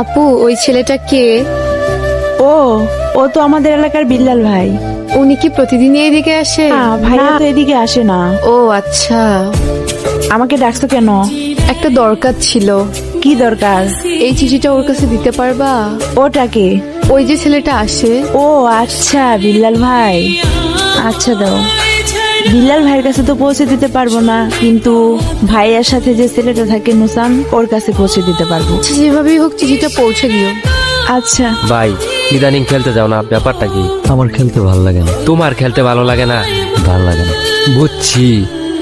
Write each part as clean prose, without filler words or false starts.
আপু ওই ছেলেটা কে? ও ও তো আমাদের এলাকার বিল্লাল ভাই। উনি কি প্রতিদিনই এদিকে আসে? না ভাইয়া তো এদিকে আসে না। ও আচ্ছা, আমাকে ডাকছো কেন? একটা দরকার ছিল। কি দরকার? এই চিঠিটা ওর কাছে দিতে পারবা? ওটাকে? ওই যে ছেলেটা আসে। ও আচ্ছা, বিল্লাল ভাই। আচ্ছা দাও। বিল্লাল ভাইয়ের কাছে তো পৌঁছে দিতে পারবো না, কিন্তু ভাইয়ার সাথে যে ছেলেটা থাকে নুসান, ওর কাছে পৌঁছে দিতে পারবো। আচ্ছা, যেভাবেই হোক চিঠিটা পৌঁছে দিও। আচ্ছা। ভাই ইদানিং খেলতে যাও না, ব্যাপারটা কি? আমার খেলতে ভালো লাগে না। তোমার খেলতে ভালো লাগে না? ভালো লাগে না। বুঝছি,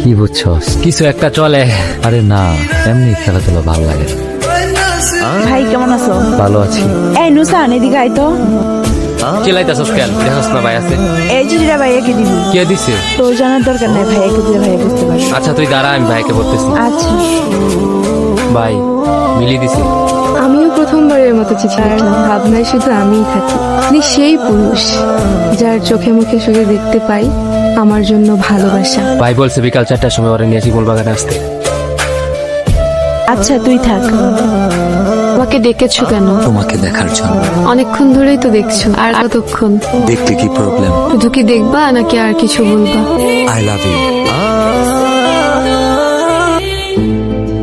কি বুঝছস? কিছু একটা চলে। আরে না, এমনি খেলাধুলা ভালো লাগে না। ভাই কেমন আছো? ভালো আছি। এই নুসান এদিকে আয় তো। চিল্লাইতেছস কেন? দেখছস না ভাই আছে? এই চিঠিটা ভাইয়াকে দিবি। কে দিছে? তোর জানার দরকার নাই, ভাইয়াকে দিলে ভাইয়া বুঝতে পারবে। আচ্ছা তুই দাঁড়া, আমি ভাইকে বলতেছি। আচ্ছা। ভাই মিলি দিছে। আমিও প্রথমবারের মতো চিঠি লিখলাম, ভাবনায় শুধু আমিই থাকি। আপনি সেই পুরুষ যার চোখে মুখে শুধু দেখতে পাই আমার জন্য ভালোবাসা। ভাই বলছে বিকাল 4টার সময় ওরা নিয়ে শিমুল বাগানে আসতে। আচ্ছা তুই থাক। আমাকে ডেকেছো কেন? তোমাকে দেখার জন্য। অনেকক্ষণ ধরেই তো দেখছো, আর কতক্ষণ? দেখতে কি প্রবলেম? শুধু কি দেখবা নাকি আর কিছু বলবা? I love you.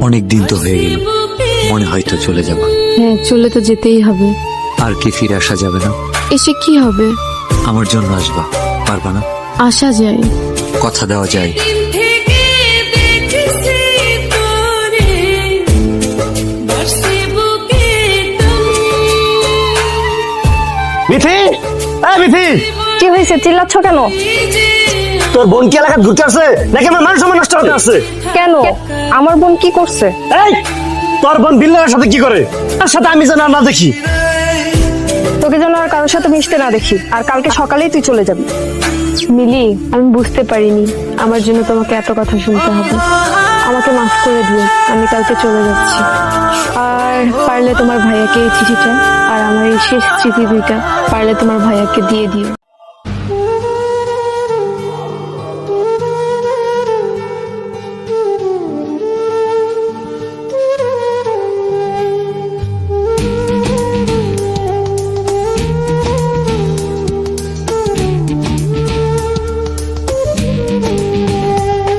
অনেক দিন তো হয়ে গেল, মনে হয়তো চলে যাব। হ্যাঁ, চলে তো যেতেই হবে। আর কি ফিরে আসা যাবে না? এসে কি হবে? আমার জন্য আসবা, পারবা না? আসা যায়। কথা দেওয়া যায়। মিথি, এই মিথি, কি হয়েছে? চিল্লাচ্ছ কেন? তোর বোন কি এলাকা ঘুরতে আসছে নাকি আমার মান সম্মান নষ্ট হতে আসছে? কেন? আমার বোন কি করছে? এই তোর বোন বিল্লার সাথে কি করে? তার সাথে আমি যেন আর না দেখি। তোকে যেন আর কারোর সাথে মিশতে না দেখি, আর কালকে সকালেই তুই চলে যাবি। মিলি, আমি বুঝতে পারিনি আমার জন্য তোমাকে এত কথা শুনতে হবে। আমাকে মাফ করে দিও, আমি কালকে চলে যাচ্ছি। আর পারলে তোমার ভাইয়াকে এই চিঠিটা আর আমার এই শেষ চিঠি দুইটা পারলে তোমার ভাইয়াকে দিয়ে দিও।